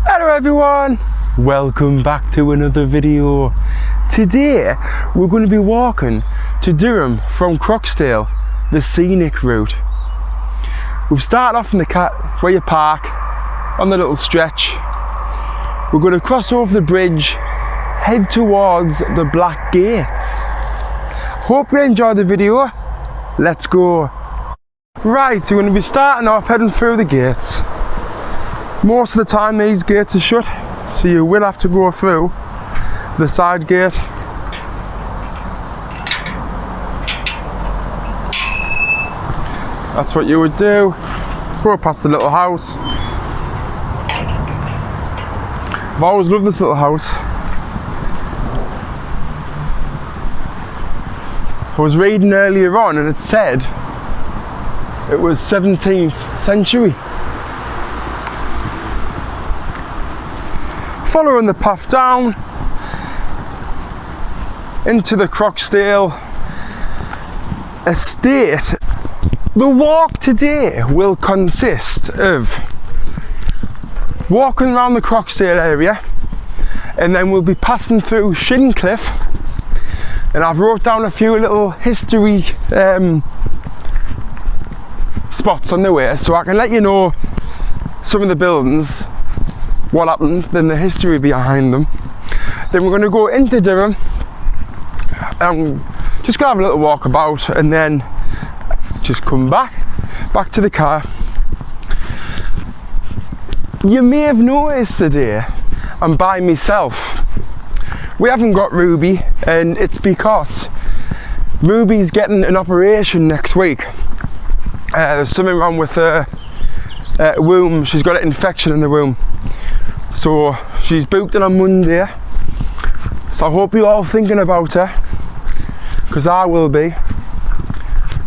Hello everyone, welcome back to another video. Today we're going to be walking to Durham from Croxdale, the scenic route. We've started off in the where you park on the little stretch. We're going to cross over the bridge, head towards the Black Gates. Hope you enjoy the video. Let's go. Right, we're going to be starting off heading through the gates. Most of the time these gates are shut, so you will have to go through the side gate. That's what you would do. Go past the little house. I've always loved this little house. I was reading earlier on and it said it was 17th century. Following the path down into the Croxdale estate. The walk today will consist of walking around the Croxdale area, and then we'll be passing through Shincliff, and I've wrote down a few little history spots on the way so I can let you know some of the buildings, what happened, then the history behind them. Then we're going to go into Durham and just gonna have a little walk about, and then just come back to the car. You may have noticed today I'm by myself. We haven't got Ruby, and it's because Ruby's getting an operation next week. There's something wrong with her womb. She's got an infection in the womb. So she's booked in on Monday. So I hope you're all thinking about her, because I will be.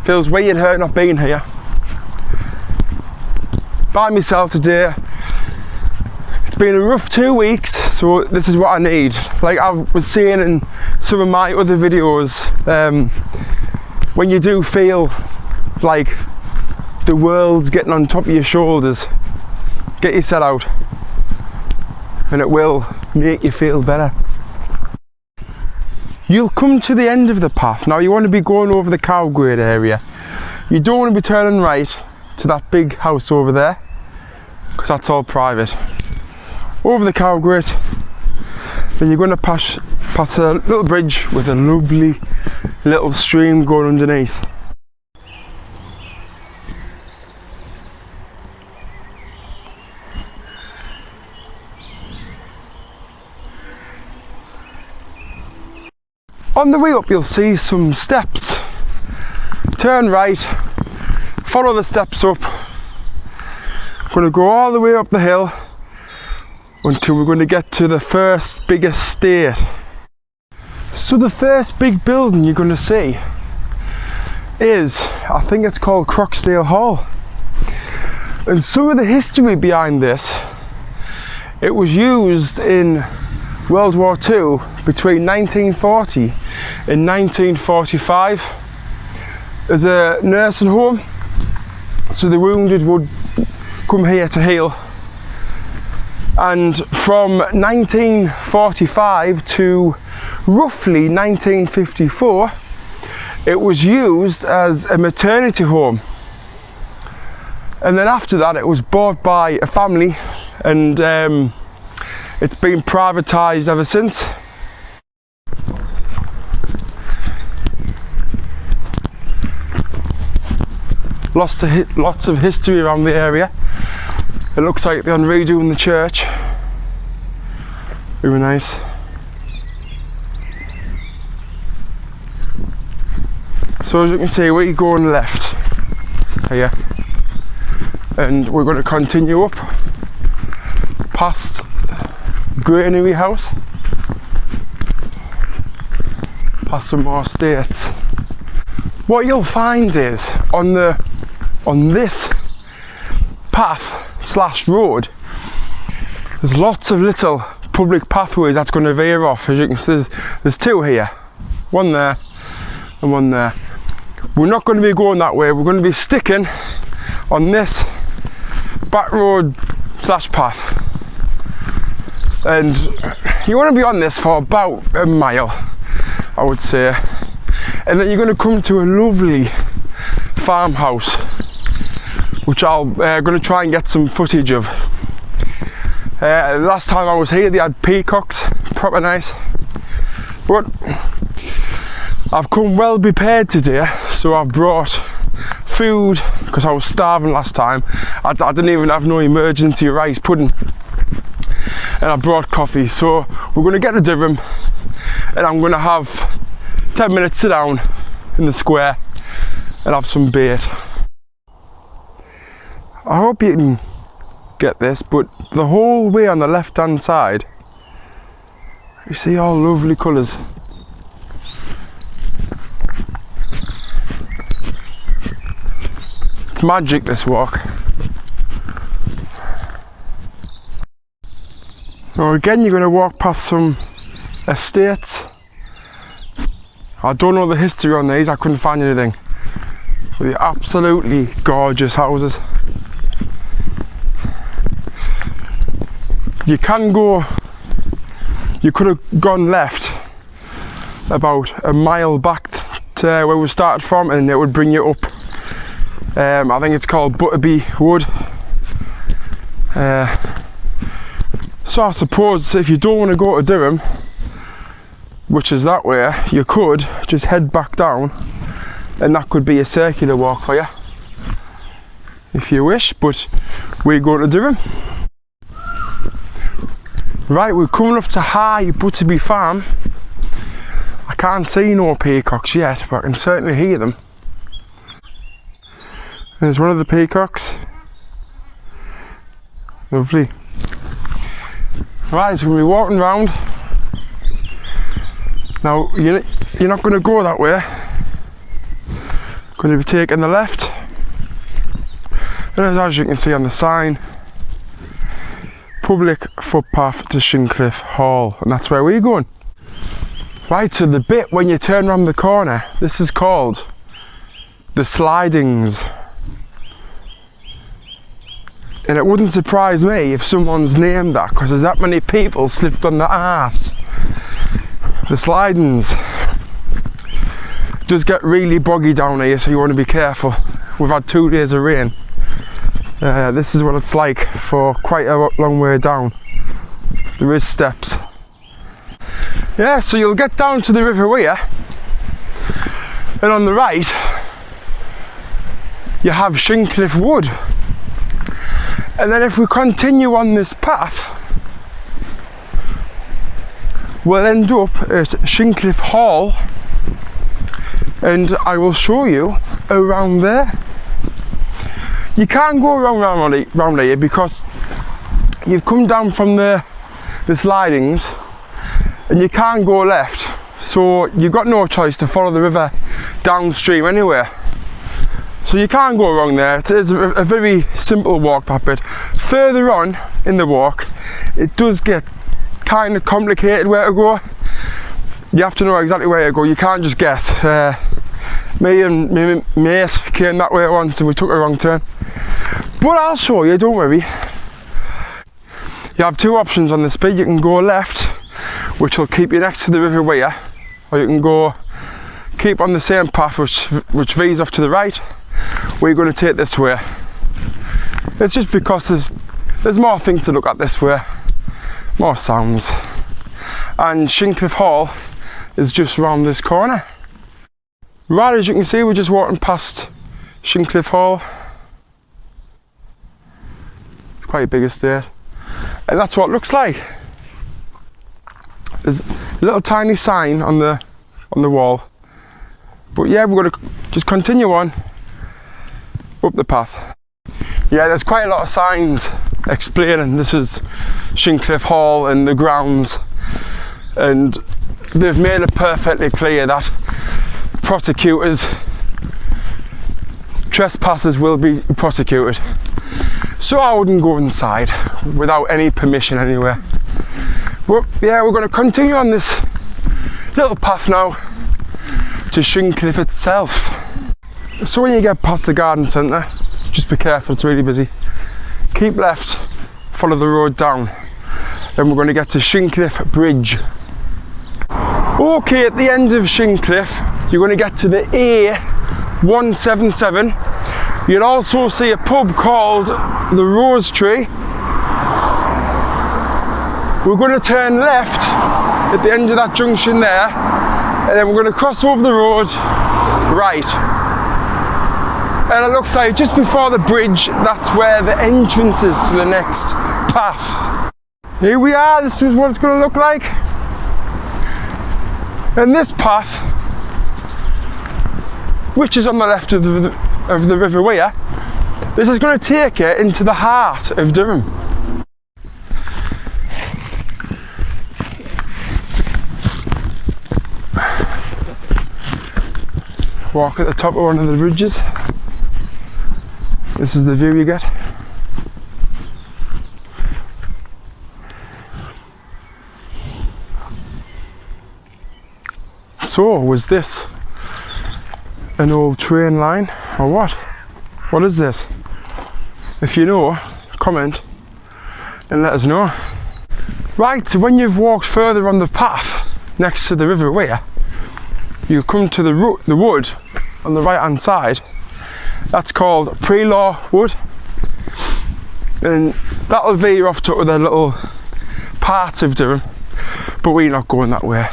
Feels weird her not being here. By myself today. It's been a rough 2 weeks, so this is what I need. Like I was saying in some of my other videos, when you do feel like the world's getting on top of your shoulders, get your set out, and it will make you feel better. You'll come to the end of the path. Now you want to be going over the Cowgrid area. You don't want to be turning right to that big house over there, because that's all private. Over the Cowgrid, then you're going to pass a little bridge with a lovely little stream going underneath. On the way up you'll see some steps. Turn right, follow the steps up. I'm going to go all the way up the hill until we're going to get to the first big estate. So the first big building you're going to see is, I think it's called Croxdale Hall. And some of the history behind this, it was used in World War II between 1940 and 1945 as a nursing home, so the wounded would come here to heal. And from 1945 to roughly 1954 it was used as a maternity home, and then after that it was bought by a family, and it's been privatised ever since. Lots of history around the area. It looks like they're redoing the church. Very nice. So as you can see, we're going left here, and we're going to continue up past Granary House, past some more estates. What you'll find is on this path / road, there's lots of little public pathways that's going to veer off. As you can see, there's two here, one there and one there. We're not going to be going that way. We're going to be sticking on this back road / path. And you want to be on this for about a mile, I would say, and then you're going to come to a lovely farmhouse, which I'm going to try and get some footage of. Last time I was here they had peacocks, proper nice, but I've come well prepared today, so I've brought food because I was starving last time. I didn't even have no emergency rice pudding, and I brought coffee. So we're going to get to Durham and I'm going to have 10 minutes sit down in the square and have some bait. I hope you can get this, but the whole way on the left hand side you see all lovely colours. It's magic, this walk. So again you're going to walk past some estates. I don't know the history on these, I couldn't find anything. But they're absolutely gorgeous houses. You can go, you could have gone left about a mile back to where we started from, and it would bring you up. I think it's called Butterwick Wood. So I suppose if you don't want to go to Durham, which is that way, you could just head back down, and that could be a circular walk for you if you wish, but we're going to Durham. Right, we're coming up to High Butterwick Farm. I can't see no peacocks yet, but I can certainly hear them. There's one of the peacocks. Lovely. Right, so we'll be walking round. Now, you're not going to go that way. Going to be taking the left. And as you can see on the sign, public footpath to Shincliff Hall, and that's where we're going. Right, so the bit when you turn around the corner, this is called the slidings. And it wouldn't surprise me if someone's named that, because there's that many people slipped on the arse. The slidings. It does get really boggy down here, so you want to be careful. We've had 2 days of rain. This is what it's like for quite a long way down. There is steps. Yeah, so you'll get down to the River Weir, and on the right you have Shincliff Wood. And then if we continue on this path, we'll end up at Shincliff Hall, and I will show you around there. You can't go round here because you've come down from the slidings and you can't go left, so you've got no choice to follow the river downstream anyway. So you can't go wrong there. It is a very simple walk, that bit. Further on in the walk, it does get kind of complicated where to go. You have to know exactly where to go, you can't just guess. Me and my mate came that way once and we took a wrong turn. But I'll show you, don't worry. You have 2 options on this bit. You can go left, which will keep you next to the River Weir, or you can go keep on the same path which veers off to the right. We're going to take this way. It's just because there's more things to look at this way, more sounds. And Shincliff Hall is just round this corner. Right, as you can see, we're just walking past Shincliff Hall. It's quite a big estate, and that's what it looks like. There's a little tiny sign on the wall, but yeah, we're going to just continue on up the path. Yeah, there's quite a lot of signs explaining this is Shincliff Hall and the grounds, and they've made it perfectly clear that trespassers will be prosecuted. So I wouldn't go inside without any permission anyway. But yeah, we're going to continue on this little path now to Shincliff itself. So when you get past the garden centre, just be careful, it's really busy. Keep left, follow the road down. then we're going to get to Shincliff Bridge. Okay, at the end of Shincliff, you're going to get to the A177. You'll also see a pub called the Rose Tree. We're going to turn left at the end of that junction there, and then we're going to cross over the road right. And it looks like just before the bridge, that's where the entrance is to the next path. Here we are, this is what it's going to look like. And this path, which is on the left of the River Weir, this is going to take you into the heart of Durham. Walk at the top of one of the bridges. This is the view you get. So, was this an old train line or what? What is this? If you know, comment and let us know. Right, so when you've walked further on the path next to the River Weir, you come to the wood on the right hand side. That's called Pre-Law Wood, and that'll veer off to other little parts of Durham, but we're not going that way.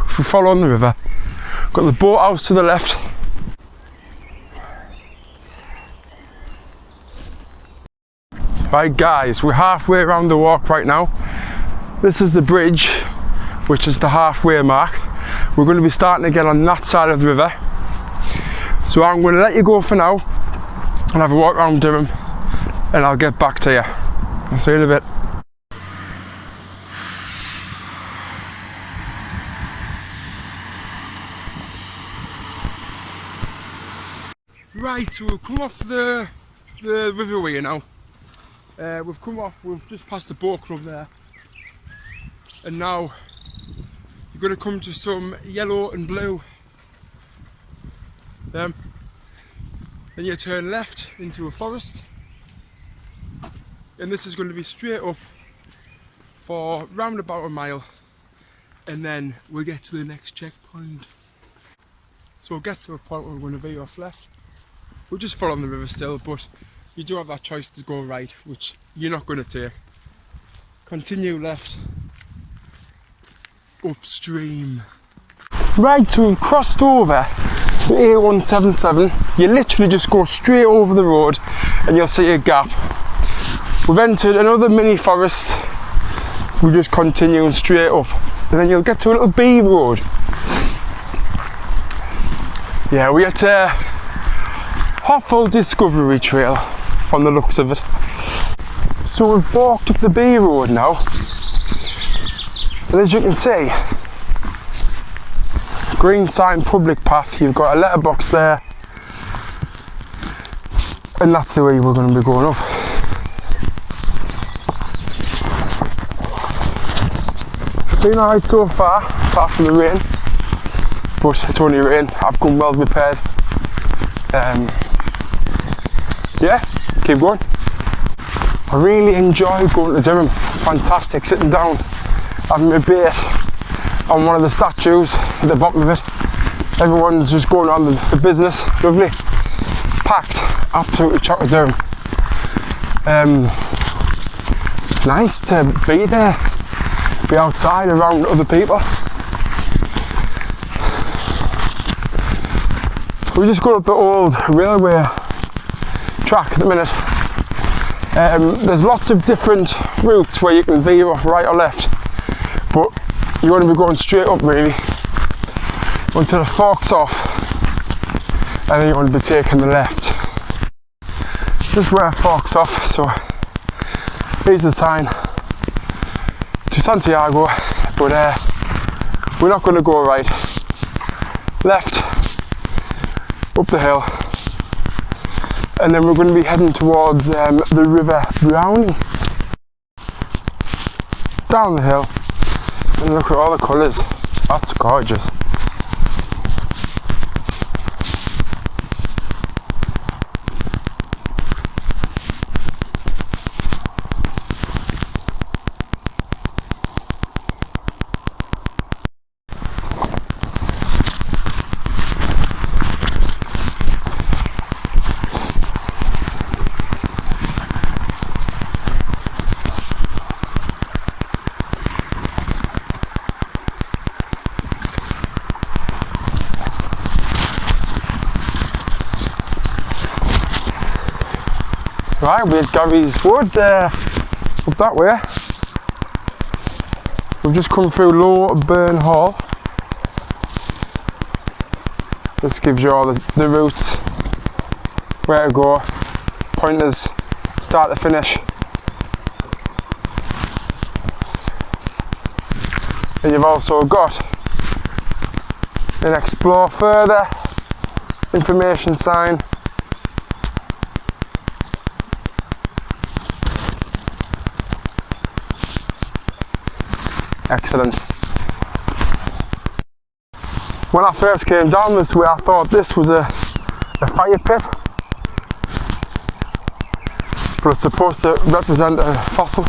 If we follow on the river, got the boathouse to the left. Right guys, we're halfway around the walk right now. This is the bridge, which is the halfway mark. We're going to be starting to get on that side of the river. So I'm going to let you go for now and have a walk around Durham, and I'll get back to you. I'll see you in a bit. Right, so we've come off the River Weir now. We've just passed the boat club there. And now you're going to come to some yellow and blue. Then you turn left into a forest. And this is going to be straight up for round about a mile. And then we'll get to the next checkpoint. So we'll get to a point where we're going to veer off left. We'll just follow on the river still, but you do have that choice to go right, which you're not going to take. Continue left, upstream. Right, so we've crossed over the A177. You literally just go straight over the road and you'll see a gap. We've entered another mini forest. We just continue straight up, and then you'll get to a little B road. Yeah, we at Hoffel Discovery Trail from the looks of it. So we've walked up the B road now, and as you can see, green sign public path, you've got a letterbox there, and that's the way we're going to be going up. Been alright so far, apart from the rain, but it's only rain. I've come well prepared. Yeah, keep going. I really enjoy going to Durham. It's fantastic sitting down, having a bait on one of the statues at the bottom of it. Everyone's just going on the business. Lovely. Packed. Absolutely chock-a Durham. Nice to be there. Be outside around other people. We just got up the old railway track at the minute. There's lots of different routes where you can veer off right or left, but you want to be going straight up really until it forks off, and then you want to be taking the left. Just where it forks off, so here's the sign to Santiago, but we're not going to go right. Left, up the hill, and then we're going to be heading towards the River Brownie. Down the hill, and look at all the colours. That's gorgeous. Right, we had Gary's Wood up that way. We've just come through Low Burn Hall. This gives you all the routes, where to go, pointers, start to finish. And you've also got an explore further information sign. Excellent. When I first came down this way, I thought this was a fire pit, but it's supposed to represent a fossil.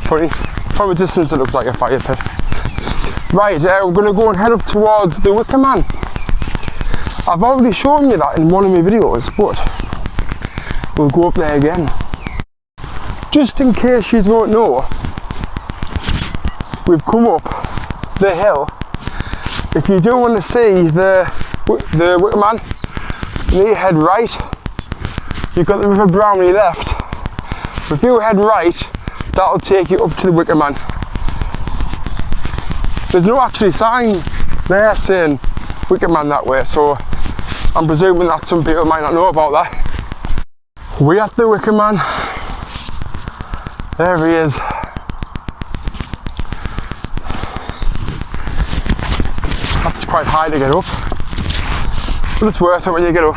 Funny, from a distance it looks like a fire pit. Right, we're going to go and head up towards the Wicker Man. I've already shown you that in one of my videos, but we'll go up there again. Just in case you don't know, we've come up the hill. If you do want to see the Wicker Man, you need to head right. You've got the River Brownie left. If you head right, that'll take you up to the Wicker Man. There's no actually sign there saying Wicker Man that way, so I'm presuming that some people might not know about that. We're at the Wicker Man. There he is. That's quite high to get up, but it's worth it when you get up.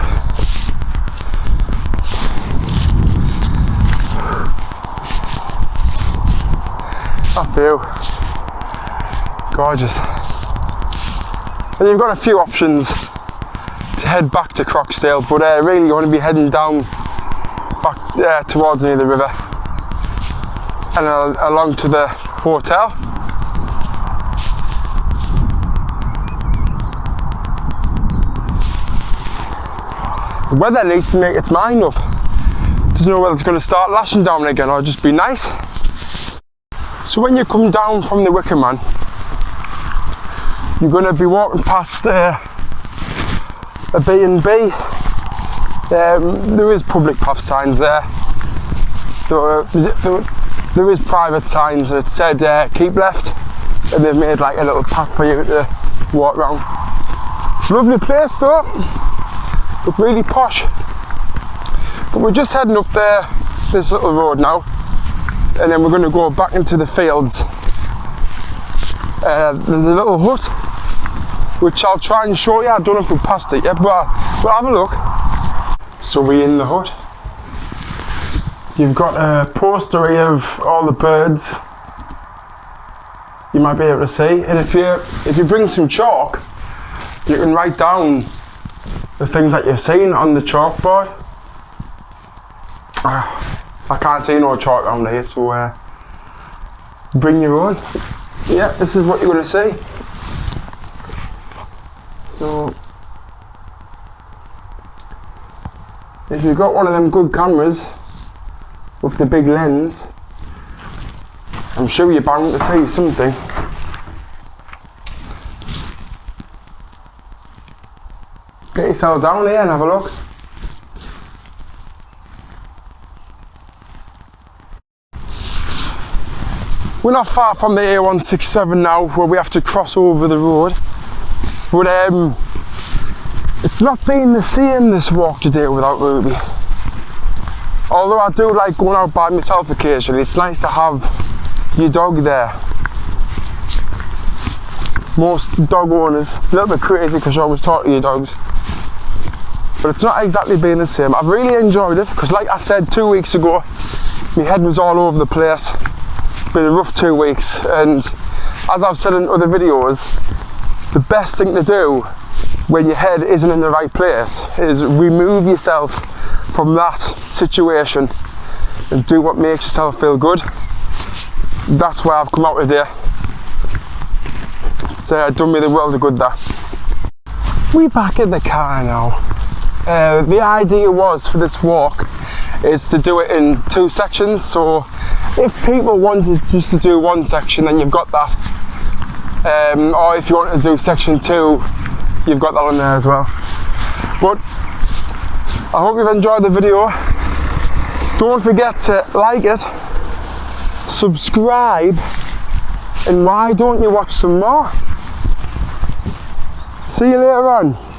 That view, gorgeous. And you've got a few options to head back to Croxdale, but really you want to be heading down back towards near the river and along to the hotel. The weather needs to make its mind up. Doesn't know whether it's going to start lashing down again or just be nice. So when you come down from the Wicker Man, you're going to be walking past a B&B. There is public path signs there. There is private signs that said keep left, and they've made like a little path for you to walk around. Lovely place though. Look really posh. But we're just heading up there, this little road now, and then we're going to go back into the fields. There's a little hut, which I'll try and show you. I don't know if we've passed it yet, but we'll have a look. So we're in the hut. You've got a poster here of all the birds you might be able to see, and if you bring some chalk, you can write down the things that you've seen on the chalkboard. I can't see no chalk around here, so bring your own. Yeah, this is what you're going to see. So, if you've got one of them good cameras with the big lens, I'm sure you're bound to see something. Get yourself down here and have a look. We're not far from the A167 now, where we have to cross over the road, but it's not been the same this walk today without Ruby. Although I do like going out by myself occasionally, it's nice to have your dog there. Most dog owners, a little bit crazy because you always talk to your dogs, but it's not exactly been the same. I've really enjoyed it because, like I said 2 weeks ago, my head was all over the place. It's been a rough 2 weeks, and as I've said in other videos, the best thing to do when your head isn't in the right place is remove yourself from that situation and do what makes yourself feel good. That's why I've come out today. It's done me the world of good, that. We're back in the car now. The idea was for this walk is to do it in 2 sections, so if people wanted just to do 1 section, then you've got that. Or if you want to do section 2, you've got that on there as well. But I hope you've enjoyed the video. Don't forget to like it, subscribe, and why don't you watch some more? See you later on.